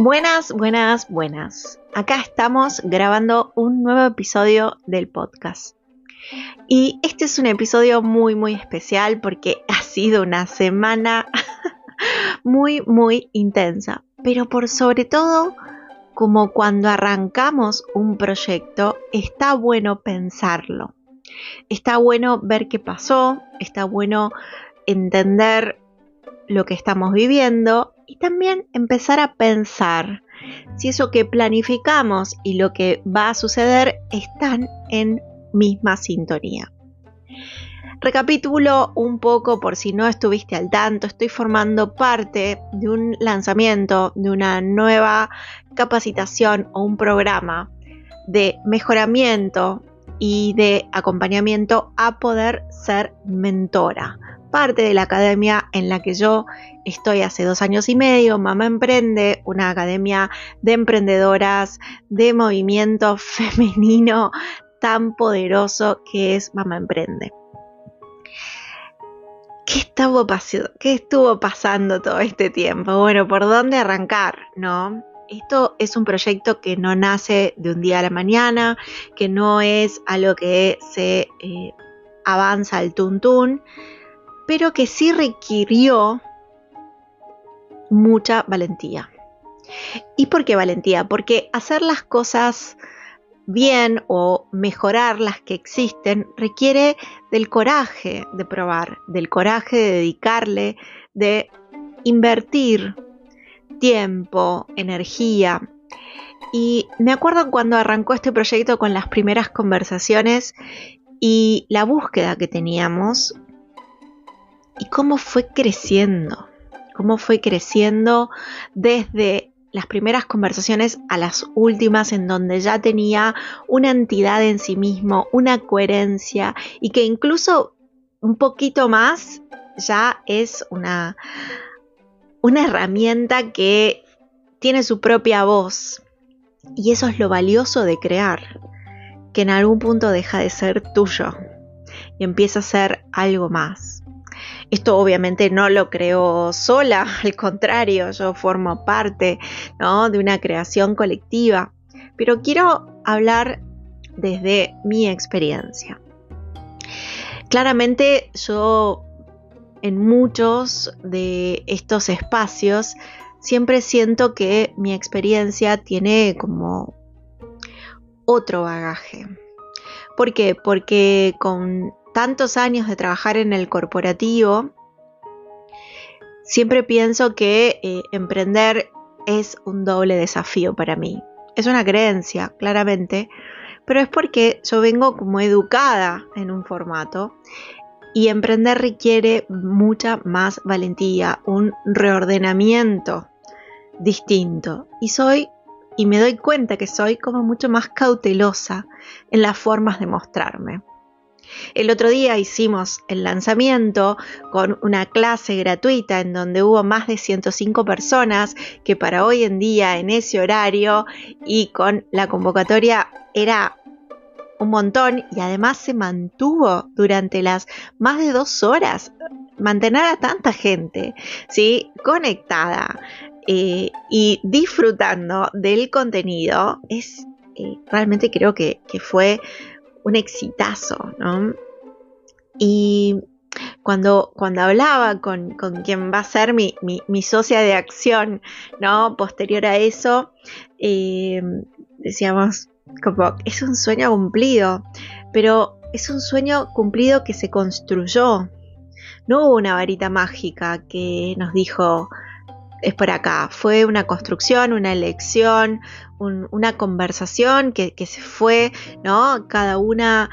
Buenas, buenas, buenas. Acá estamos grabando un nuevo episodio del podcast. Y este es un episodio muy, muy especial porque ha sido una semana muy, muy intensa. Pero por sobre todo, como cuando arrancamos un proyecto, está bueno pensarlo. Está bueno ver qué pasó, está bueno entender lo que estamos viviendo y también empezar a pensar si eso que planificamos y lo que va a suceder están en misma sintonía. Recapitulo un poco por si no estuviste al tanto, estoy formando parte de un lanzamiento de una nueva capacitación o un programa de mejoramiento y de acompañamiento a poder ser mentora. Parte de la academia en la que yo estoy hace 2 años y medio, Mamá Emprende, una academia de emprendedoras de movimiento femenino tan poderoso que es Mamá Emprende. ¿Qué estuvo pasando todo este tiempo? Bueno, ¿por dónde arrancar, no? Esto es un proyecto que no nace de un día a la mañana, que no es algo que se avanza al tuntún, pero que sí requirió mucha valentía. ¿Y por qué valentía? Porque hacer las cosas bien o mejorar las que existen requiere del coraje de probar, del coraje de dedicarle, de invertir tiempo, energía. Y me acuerdo cuando arrancó este proyecto con las primeras conversaciones y la búsqueda que teníamos y cómo fue creciendo desde las primeras conversaciones a las últimas, en donde ya tenía una entidad en sí mismo, una coherencia, y que incluso un poquito más ya es una herramienta que tiene su propia voz. Y eso es lo valioso de crear, que en algún punto deja de ser tuyo y empieza a ser algo más. Esto obviamente no lo creo sola, al contrario, yo formo parte, ¿no?, de una creación colectiva, pero quiero hablar desde mi experiencia. Claramente yo en muchos de estos espacios siempre siento que mi experiencia tiene como otro bagaje. ¿Por qué? Porque con tantos años de trabajar en el corporativo, siempre pienso que emprender es un doble desafío para mí. Es una creencia, claramente, pero es porque yo vengo como educada en un formato y emprender requiere mucha más valentía, un reordenamiento distinto. Y me doy cuenta que soy como mucho más cautelosa en las formas de mostrarme. El otro día hicimos el lanzamiento con una clase gratuita en donde hubo más de 105 personas, que para hoy en día en ese horario y con la convocatoria era un montón, y además se mantuvo durante las más de 2 horas. Mantener a tanta gente, ¿sí?, conectada y disfrutando del contenido es realmente, creo que fue un exitazo, ¿no? Y cuando hablaba con quien va a ser mi socia de acción, ¿no?, posterior a eso, decíamos como, es un sueño cumplido, pero es un sueño cumplido que se construyó. No hubo una varita mágica que nos dijo, es por acá. Fue una construcción, una elección, una conversación que se fue, ¿no?, cada una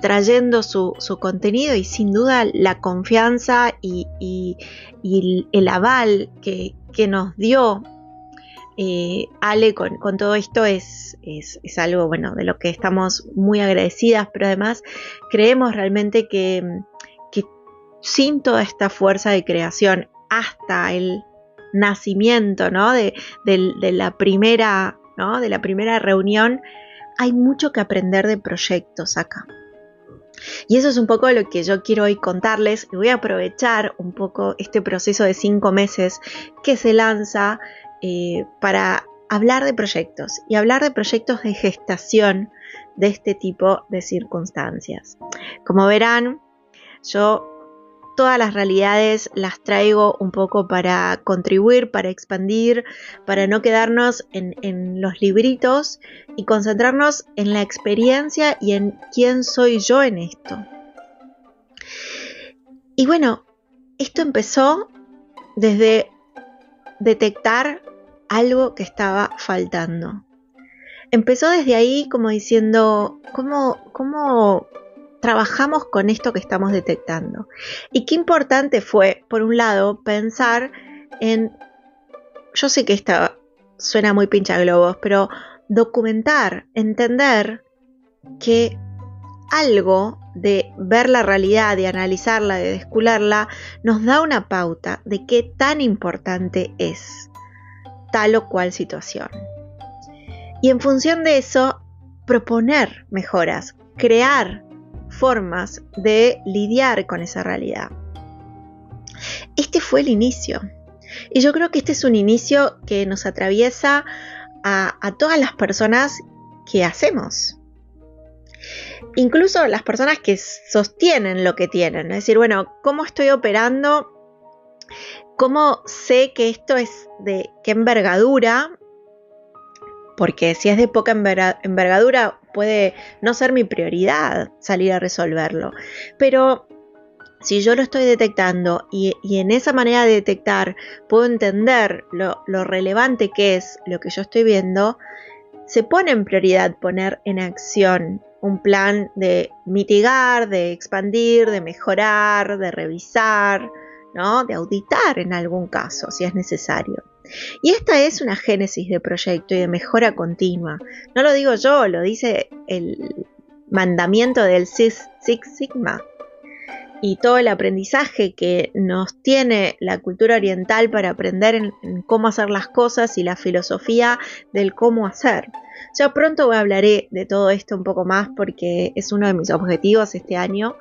trayendo su contenido, y sin duda la confianza y el aval que nos dio Ale con todo esto es algo, bueno, de lo que estamos muy agradecidas, pero además creemos realmente que sin toda esta fuerza de creación hasta el nacimiento, ¿no?, de la primera, ¿no?, de la primera reunión, hay mucho que aprender de proyectos acá. Y eso es un poco lo que yo quiero hoy contarles, y voy a aprovechar un poco este proceso de 5 meses que se lanza, para hablar de proyectos y hablar de proyectos de gestación de este tipo de circunstancias. Como verán, yo todas las realidades las traigo un poco para contribuir, para expandir, para no quedarnos en los libritos y concentrarnos en la experiencia y en quién soy yo en esto. Y bueno, esto empezó desde detectar algo que estaba faltando. Empezó desde ahí como diciendo, ¿cómo trabajamos con esto que estamos detectando? Y qué importante fue, por un lado, pensar en, yo sé que esta suena muy pinchaglobos, pero documentar, entender que algo de ver la realidad, de analizarla, de descularla, nos da una pauta de qué tan importante es tal o cual situación. Y en función de eso, proponer mejoras, crear formas de lidiar con esa realidad. Este fue el inicio. Y yo creo que este es un inicio que nos atraviesa a todas las personas que hacemos. Incluso las personas que sostienen lo que tienen. Es decir, bueno, ¿cómo estoy operando? ¿Cómo sé que esto es de qué envergadura? Porque si es de poca envergadura puede no ser mi prioridad salir a resolverlo. Pero si yo lo estoy detectando y en esa manera de detectar puedo entender lo relevante que es lo que yo estoy viendo, se pone en prioridad poner en acción un plan de mitigar, de expandir, de mejorar, de revisar, ¿no? De auditar en algún caso si es necesario. Y esta es una génesis de proyecto y de mejora continua. No lo digo yo, lo dice el mandamiento del Six Sigma. Y todo el aprendizaje que nos tiene la cultura oriental para aprender en cómo hacer las cosas y la filosofía del cómo hacer. Ya pronto hablaré de todo esto un poco más porque es uno de mis objetivos este año,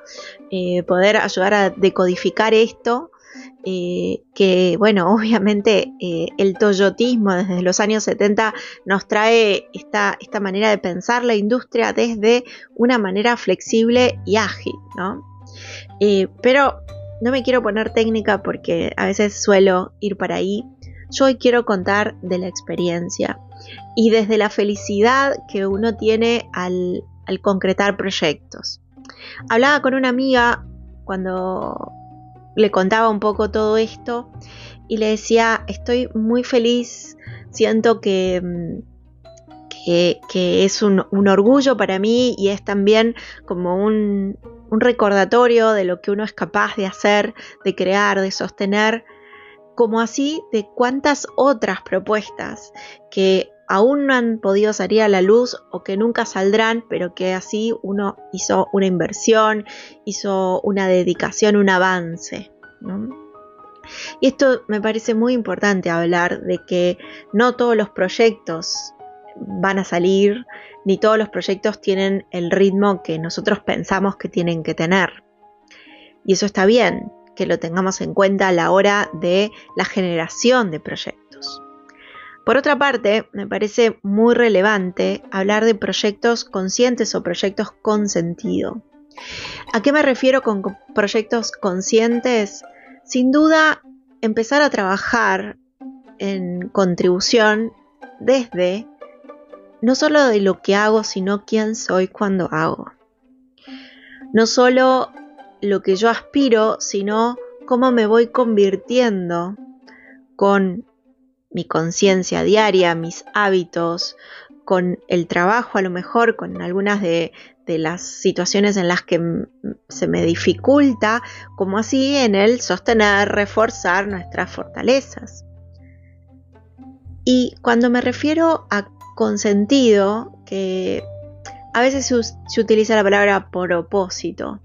poder ayudar a decodificar esto. Que bueno, obviamente el toyotismo desde los años 70 nos trae esta manera de pensar la industria desde una manera flexible y ágil, ¿no? Pero no me quiero poner técnica porque a veces suelo ir para ahí. Yo hoy quiero contar de la experiencia y desde la felicidad que uno tiene al concretar proyectos. Hablaba con una amiga cuando le contaba un poco todo esto y le decía, estoy muy feliz, siento que es un orgullo para mí y es también como un recordatorio de lo que uno es capaz de hacer, de crear, de sostener, como así de cuántas otras propuestas que aún no han podido salir a la luz o que nunca saldrán, pero que así uno hizo una inversión, hizo una dedicación, un avance, ¿no? Y esto me parece muy importante hablar de que no todos los proyectos van a salir, ni todos los proyectos tienen el ritmo que nosotros pensamos que tienen que tener. Y eso está bien, que lo tengamos en cuenta a la hora de la generación de proyectos. Por otra parte, me parece muy relevante hablar de proyectos conscientes o proyectos con sentido. ¿A qué me refiero con proyectos conscientes? Sin duda, empezar a trabajar en contribución desde no solo de lo que hago, sino quién soy cuando hago. No solo lo que yo aspiro, sino cómo me voy convirtiendo con mi conciencia diaria, mis hábitos, con el trabajo a lo mejor, con algunas de las situaciones en las que se me dificulta, como así en el sostener, reforzar nuestras fortalezas. Y cuando me refiero a consentido, que a veces se utiliza la palabra propósito,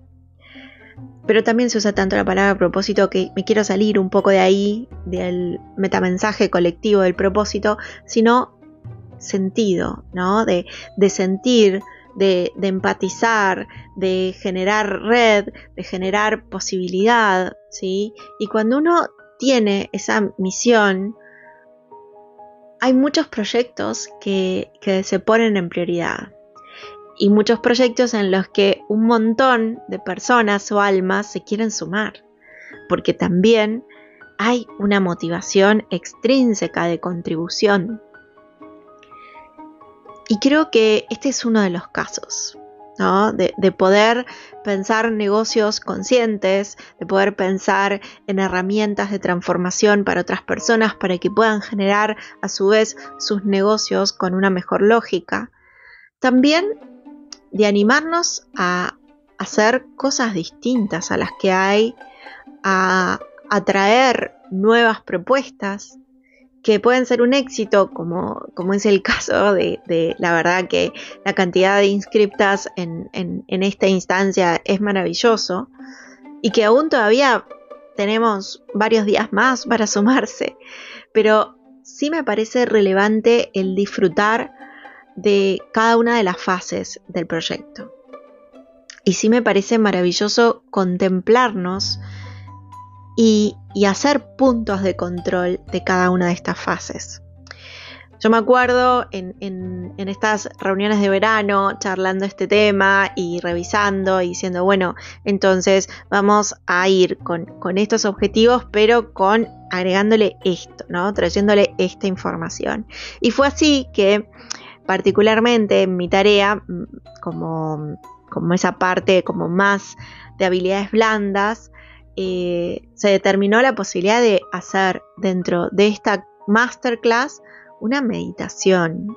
pero también se usa tanto la palabra propósito que me quiero salir un poco de ahí, del metamensaje colectivo del propósito, sino sentido, ¿no? De sentir, de empatizar, de generar red, de generar posibilidad, ¿sí? Y cuando uno tiene esa misión, hay muchos proyectos que se ponen en prioridad y muchos proyectos en los que un montón de personas o almas se quieren sumar, porque también hay una motivación extrínseca de contribución. Y creo que este es uno de los casos, ¿no? De poder pensar negocios conscientes, de poder pensar en herramientas de transformación para otras personas para que puedan generar a su vez sus negocios con una mejor lógica. También de animarnos a hacer cosas distintas a las que hay, a traer nuevas propuestas que pueden ser un éxito, como es el caso de la verdad que la cantidad de inscriptas en esta instancia es maravilloso, y que aún todavía tenemos varios días más para sumarse, pero sí me parece relevante el disfrutar de cada una de las fases del proyecto. Y sí me parece maravilloso contemplarnos y hacer puntos de control de cada una de estas fases. Yo me acuerdo en estas reuniones de verano charlando este tema y revisando y diciendo, bueno, entonces vamos a ir con estos objetivos, pero agregándole esto, ¿no? Trayéndole esta información. Y fue así que particularmente en mi tarea, como esa parte como más de habilidades blandas, se determinó la posibilidad de hacer dentro de esta masterclass una meditación.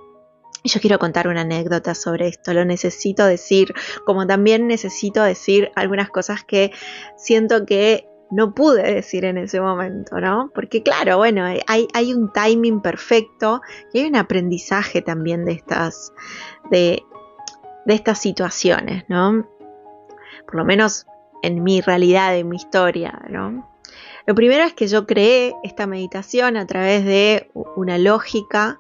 Y yo quiero contar una anécdota sobre esto, lo necesito decir, como también necesito decir algunas cosas que siento que no pude decir en ese momento, ¿no? Porque claro, bueno, hay un timing perfecto y hay un aprendizaje también de estas situaciones, ¿no? Por lo menos en mi realidad, en mi historia, ¿no? Lo primero es que yo creé esta meditación a través de una lógica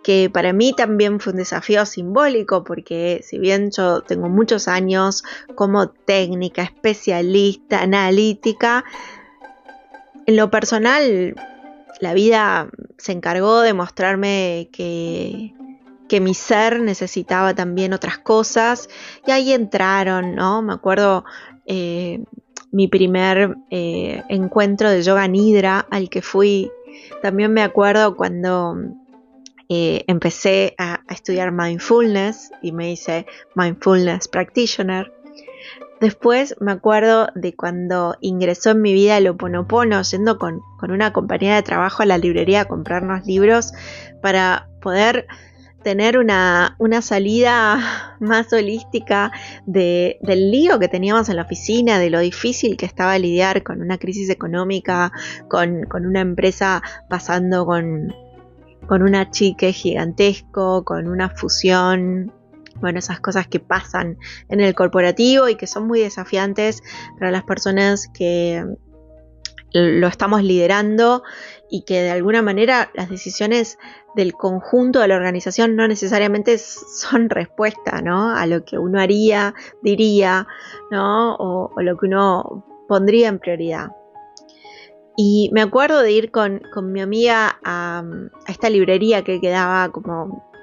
que para mí también fue un desafío simbólico, porque si bien yo tengo muchos años como técnica, especialista, analítica, en lo personal la vida se encargó de mostrarme que mi ser necesitaba también otras cosas, y ahí entraron, ¿no? Me acuerdo mi primer encuentro de yoga nidra al que fui. También me acuerdo cuando empecé a estudiar mindfulness y me hice mindfulness practitioner. Después me acuerdo de cuando ingresó en mi vida el Ho'oponopono, yendo con una compañera de trabajo a la librería a comprarnos libros para poder tener una salida más holística del lío que teníamos en la oficina, de lo difícil que estaba lidiar con una crisis económica, con una empresa pasando con un achique gigantesco, con una fusión, bueno, esas cosas que pasan en el corporativo y que son muy desafiantes para las personas que lo estamos liderando, y que de alguna manera las decisiones del conjunto de la organización no necesariamente son respuesta, ¿no?, a lo que uno haría, diría, ¿no?, o lo que uno pondría en prioridad. Y me acuerdo de ir con mi amiga a esta librería que quedaba como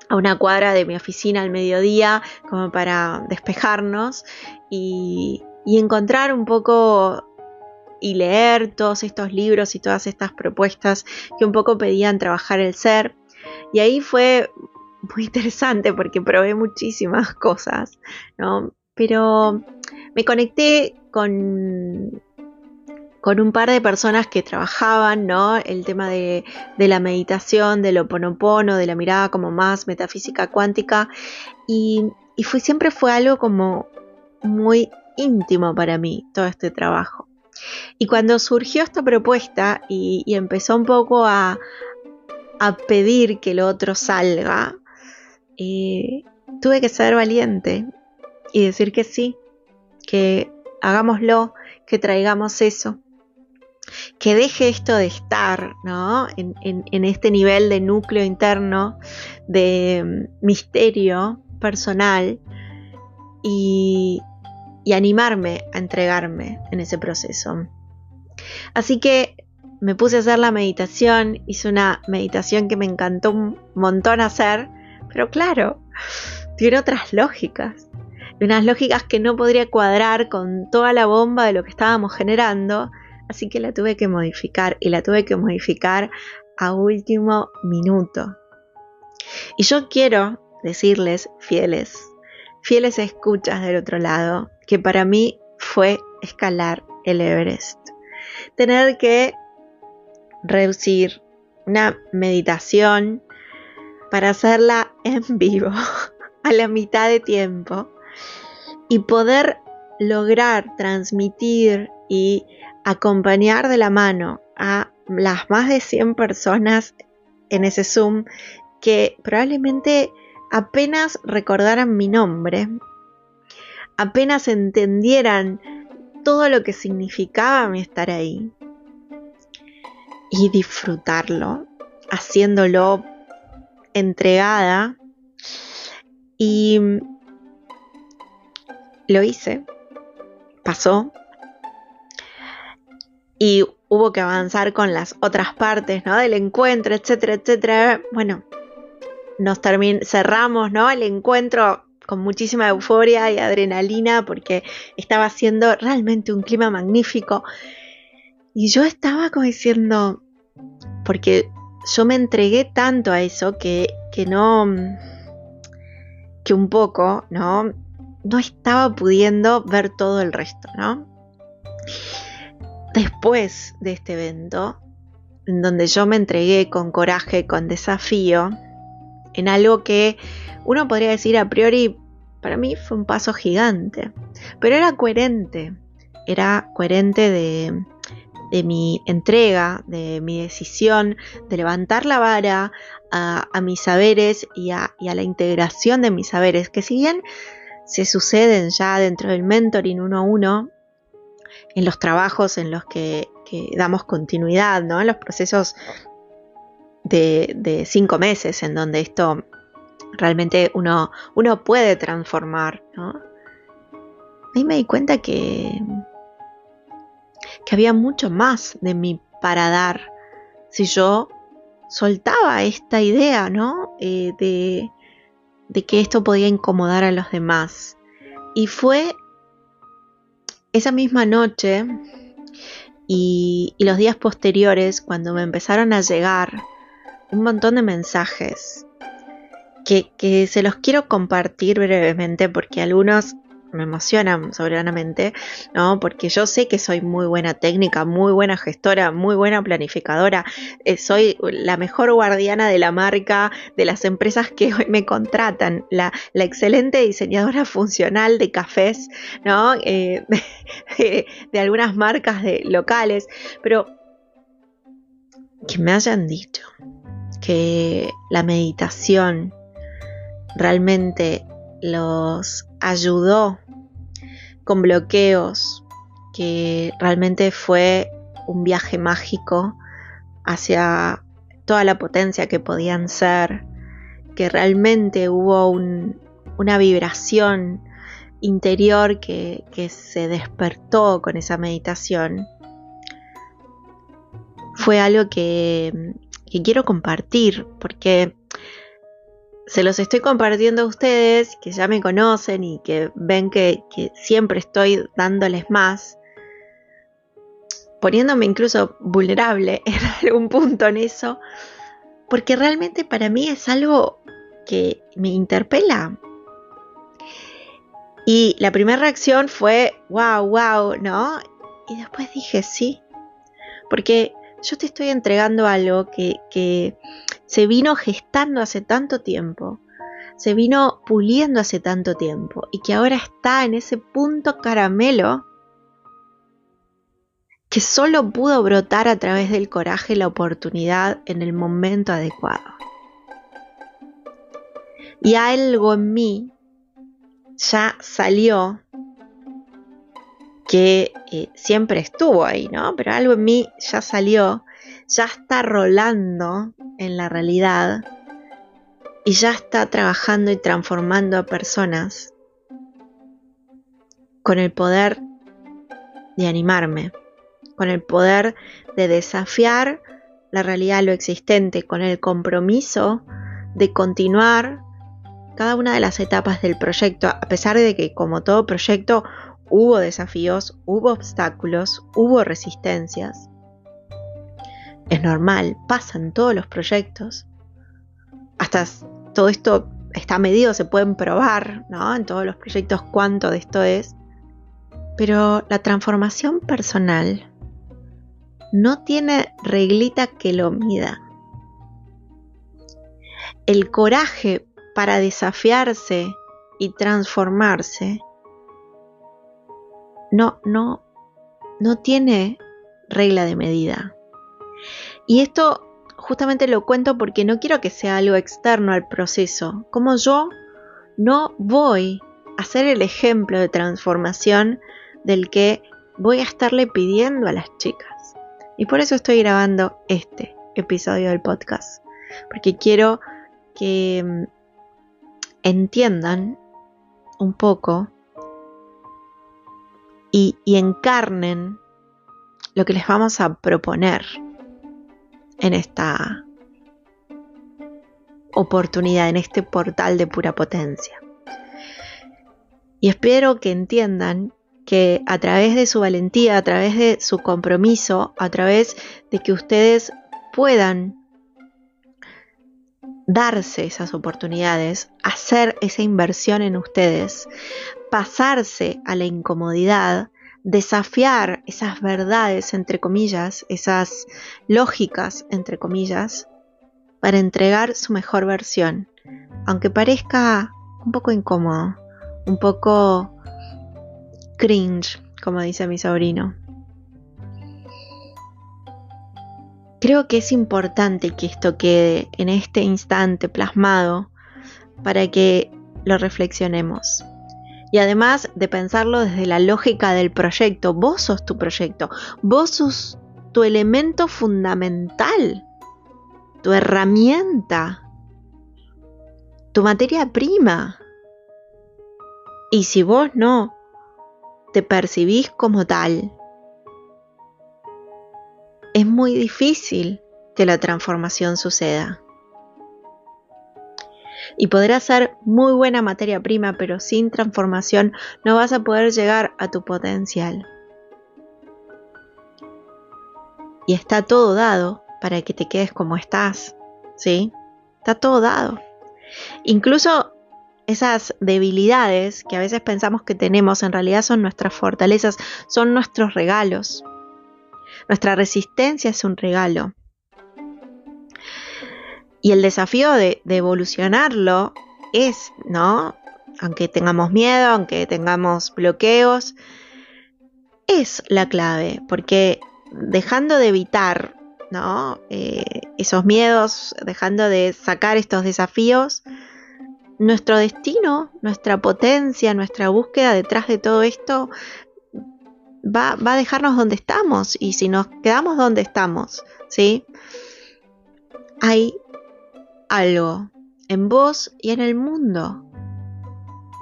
a una cuadra de mi oficina al mediodía, como para despejarnos y encontrar un poco y leer todos estos libros y todas estas propuestas que un poco pedían trabajar el ser. Y ahí fue muy interesante porque probé muchísimas cosas, ¿no? Pero me conecté con un par de personas que trabajaban, ¿no?, el tema de la meditación, del Ho'oponopono, de la mirada como más metafísica cuántica, y siempre fue algo como muy íntimo para mí todo este trabajo. Y cuando surgió esta propuesta y empezó un poco a pedir que lo otro salga, tuve que ser valiente y decir que sí, que hagámoslo, que traigamos eso, que deje esto de estar, ¿no?, en este nivel de núcleo interno, de misterio personal, y animarme a entregarme en ese proceso. Así que me puse a hacer la meditación, hice una meditación que me encantó un montón hacer, pero claro, tiene otras lógicas, y unas lógicas que no podría cuadrar con toda la bomba de lo que estábamos generando, así que la tuve que modificar, y la tuve que modificar a último minuto. Y yo quiero decirles, fieles escuchas del otro lado, que para mí fue escalar el Everest. Tener que reducir una meditación para hacerla en vivo a la mitad de tiempo y poder lograr transmitir y acompañar de la mano a las más de 100 personas en ese Zoom que probablemente apenas recordaran mi nombre, apenas entendieran todo lo que significaba mi estar ahí, y disfrutarlo, haciéndolo entregada. Y lo hice, pasó, y hubo que avanzar con las otras partes, ¿no?, del encuentro, etcétera, etcétera. Bueno, cerramos, ¿no?, el encuentro con muchísima euforia y adrenalina porque estaba haciendo realmente un clima magnífico. Y yo estaba como diciendo, porque yo me entregué tanto a eso que un poco, ¿no?, no estaba pudiendo ver todo el resto, ¿no? Después de este evento, en donde yo me entregué con coraje, con desafío, en algo que uno podría decir a priori, para mí fue un paso gigante, pero era coherente de mi entrega, de mi decisión de levantar la vara a mis saberes y a la integración de mis saberes, que si bien se suceden ya dentro del mentoring 1 a 1, en los trabajos en los que damos continuidad, ¿no?, en los procesos de 5 meses, en donde esto realmente uno puede transformar, ¿no? Ahí me di cuenta que había mucho más de mí para dar si yo soltaba esta idea, ¿no?, de que esto podía incomodar a los demás. Y fue esa misma noche y los días posteriores cuando me empezaron a llegar un montón de mensajes que se los quiero compartir brevemente porque algunos me emocionan soberanamente, ¿no?, porque yo sé que soy muy buena técnica, muy buena gestora, muy buena planificadora, soy la mejor guardiana de la marca de las empresas que hoy me contratan, la excelente diseñadora funcional de cafés, ¿no?, de algunas marcas locales, pero que me hayan dicho que la meditación realmente los ayudó con bloqueos, que realmente fue un viaje mágico hacia toda la potencia que podían ser, que realmente hubo una vibración interior que se despertó con esa meditación. Fue algo que quiero compartir porque se los estoy compartiendo a ustedes que ya me conocen y que ven que siempre estoy dándoles más, poniéndome incluso vulnerable en algún punto en eso, porque realmente para mí es algo que me interpela. Y la primera reacción fue wow, ¿no? Y después dije sí, porque yo te estoy entregando algo que se vino gestando hace tanto tiempo, se vino puliendo hace tanto tiempo y que ahora está en ese punto caramelo que solo pudo brotar a través del coraje y la oportunidad en el momento adecuado. Y algo en mí ya salió que siempre estuvo ahí, ¿no? Pero algo en mí ya salió, ya está rolando en la realidad y ya está trabajando y transformando a personas con el poder de animarme, con el poder de desafiar la realidad, lo existente, con el compromiso de continuar cada una de las etapas del proyecto, a pesar de que, como todo proyecto, hubo desafíos, hubo obstáculos, hubo resistencias. Es normal, pasan todos los proyectos. Hasta todo esto está medido, se pueden probar, ¿no? En todos los proyectos cuánto de esto es. Pero la transformación personal no tiene reglita que lo mida. El coraje para desafiarse y transformarse no tiene regla de medida. Y esto justamente lo cuento porque no quiero que sea algo externo al proceso. Como yo no voy a ser el ejemplo de transformación del que voy a estarle pidiendo a las chicas. Y por eso estoy grabando este episodio del podcast. Porque quiero que entiendan un poco y encarnen lo que les vamos a proponer en esta oportunidad, en este portal de pura potencia. Y espero que entiendan que a través de su valentía, a través de su compromiso, a través de que ustedes puedan darse esas oportunidades, hacer esa inversión en ustedes, pasarse a la incomodidad, desafiar esas verdades, entre comillas, esas lógicas, entre comillas, para entregar su mejor versión, aunque parezca un poco incómodo, un poco cringe, como dice mi sobrino. Creo que es importante que esto quede en este instante plasmado para que lo reflexionemos. Y además de pensarlo desde la lógica del proyecto, vos sos tu proyecto, vos sos tu elemento fundamental, tu herramienta, tu materia prima. Y si vos no te percibís como tal, es muy difícil que la transformación suceda. Y podrás ser muy buena materia prima, pero sin transformación no vas a poder llegar a tu potencial. Y está todo dado para que te quedes como estás, ¿sí? Está todo dado. Incluso esas debilidades que a veces pensamos que tenemos, en realidad son nuestras fortalezas, son nuestros regalos. Nuestra resistencia es un regalo. Y el desafío de evolucionarlo es, ¿no? Aunque tengamos miedo, aunque tengamos bloqueos, es la clave, porque dejando de evitar, ¿no? Esos miedos, dejando de sacar estos desafíos, nuestro destino, nuestra potencia, nuestra búsqueda detrás de todo esto va a dejarnos donde estamos. Y si nos quedamos donde estamos, ¿sí? Hay algo en vos y en el mundo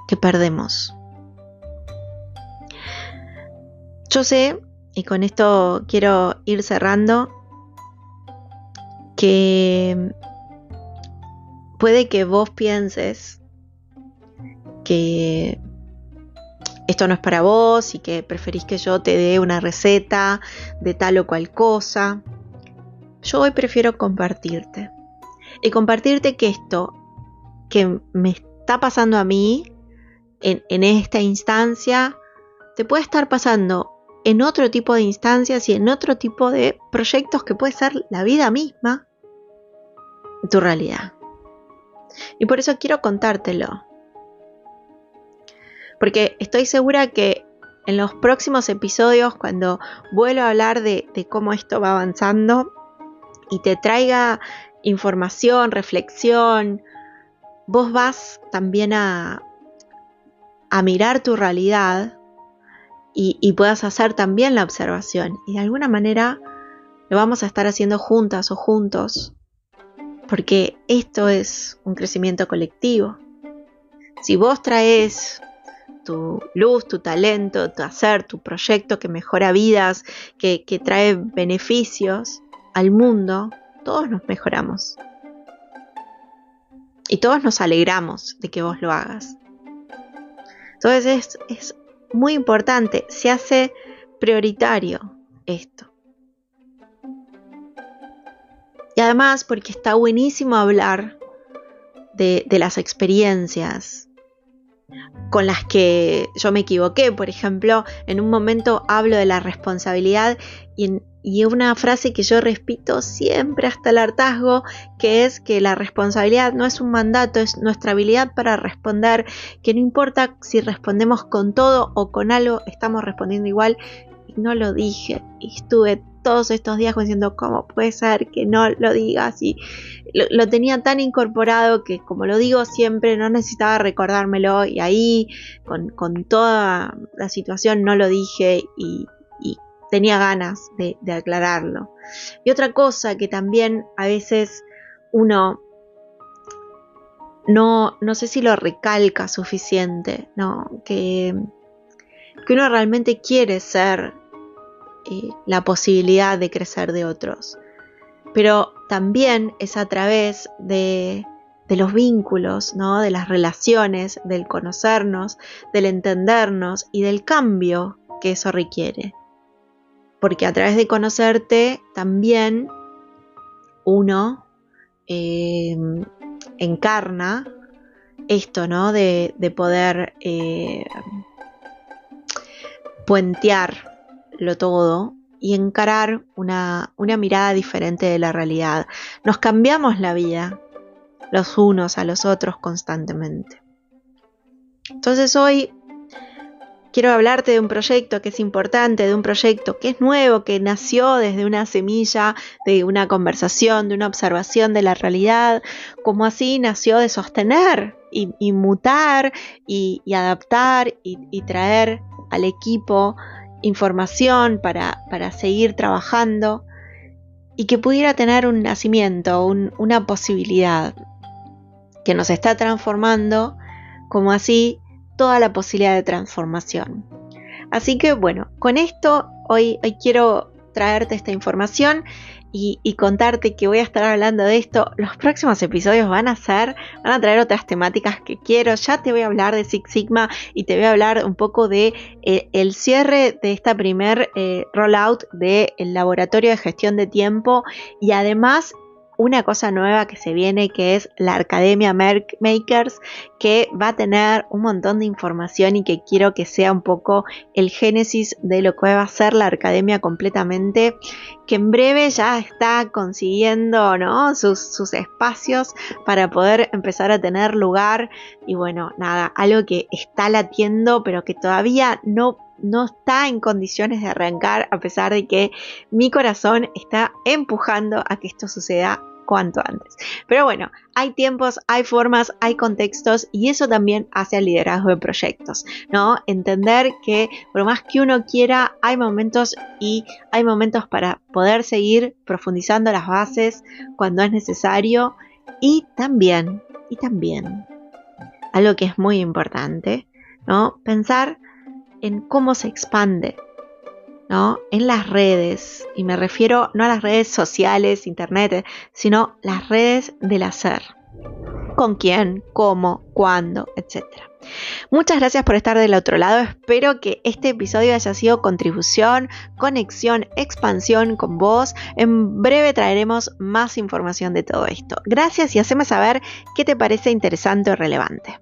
que perdemos. Yo sé, y con esto quiero ir cerrando, que puede que vos pienses que esto no es para vos y que preferís que yo te dé una receta de tal o cual cosa. Yo hoy prefiero compartirte. Y compartirte que esto que me está pasando a mí en esta instancia te puede estar pasando en otro tipo de instancias y en otro tipo de proyectos que puede ser la vida misma, tu realidad. Y por eso quiero contártelo. Porque estoy segura que en los próximos episodios, cuando vuelva a hablar de cómo esto va avanzando y te traiga información, reflexión, vos vas también a mirar tu realidad y puedas hacer también la observación. Y de alguna manera lo vamos a estar haciendo juntas o juntos, porque esto es un crecimiento colectivo. Si vos traes tu luz, tu talento, tu hacer, tu proyecto que mejora vidas, que trae beneficios al mundo, todos nos mejoramos. Y todos nos alegramos de que vos lo hagas. Entonces es muy importante, se hace prioritario esto. Y además porque está buenísimo hablar de las experiencias con las que yo me equivoqué. Por ejemplo, en un momento hablo de la responsabilidad y una frase que yo repito siempre hasta el hartazgo, que es que la responsabilidad no es un mandato, es nuestra habilidad para responder, que no importa si respondemos con todo o con algo, estamos respondiendo igual. Y no lo dije, y estuve todos estos días diciendo, ¿cómo puede ser que no lo digas? Y lo tenía tan incorporado que, como lo digo siempre, no necesitaba recordármelo, y ahí con toda la situación no lo dije y tenía ganas de aclararlo. Y otra cosa que también a veces uno no sé si lo recalca suficiente, ¿no? Que uno realmente quiere ser la posibilidad de crecer de otros, pero también es a través de los vínculos, ¿no? De las relaciones, del conocernos, del entendernos y del cambio que eso requiere. Porque a través de conocerte también uno encarna esto, ¿no? De poder puentear lo todo y encarar una mirada diferente de la realidad. Nos cambiamos la vida los unos a los otros constantemente. Entonces hoy quiero hablarte de un proyecto que es importante, de un proyecto que es nuevo, que nació desde una semilla, de una conversación, de una observación de la realidad, como así nació de sostener y mutar y adaptar y traer al equipo información para seguir trabajando y que pudiera tener un nacimiento, una posibilidad que nos está transformando, como así toda la posibilidad de transformación. Así que bueno, con esto hoy quiero traerte esta información y contarte que voy a estar hablando de esto. Los próximos episodios van a traer otras temáticas que quiero. Ya te voy a hablar de Six Sigma y te voy a hablar un poco de el cierre de esta primer rollout del laboratorio de gestión de tiempo, y además una cosa nueva que se viene, que es la Academia Makers, que va a tener un montón de información y que quiero que sea un poco el génesis de lo que va a ser la Academia completamente, que en breve ya está consiguiendo, ¿no? sus espacios para poder empezar a tener lugar. Y bueno, nada, algo que está latiendo pero que todavía no está en condiciones de arrancar, a pesar de que mi corazón está empujando a que esto suceda cuanto antes. Pero bueno, hay tiempos, hay formas, hay contextos, y eso también hace al liderazgo de proyectos, ¿no? Entender que por más que uno quiera, hay momentos para poder seguir profundizando las bases cuando es necesario, y también algo que es muy importante, ¿no? Pensar en cómo se expande, ¿no? En las redes, y me refiero no a las redes sociales, internet, sino las redes del hacer. ¿Con quién? ¿Cómo? ¿Cuándo? Etcétera. Muchas gracias por estar del otro lado. Espero que este episodio haya sido contribución, conexión, expansión con vos. En breve traeremos más información de todo esto. Gracias, y haceme saber qué te parece interesante o relevante.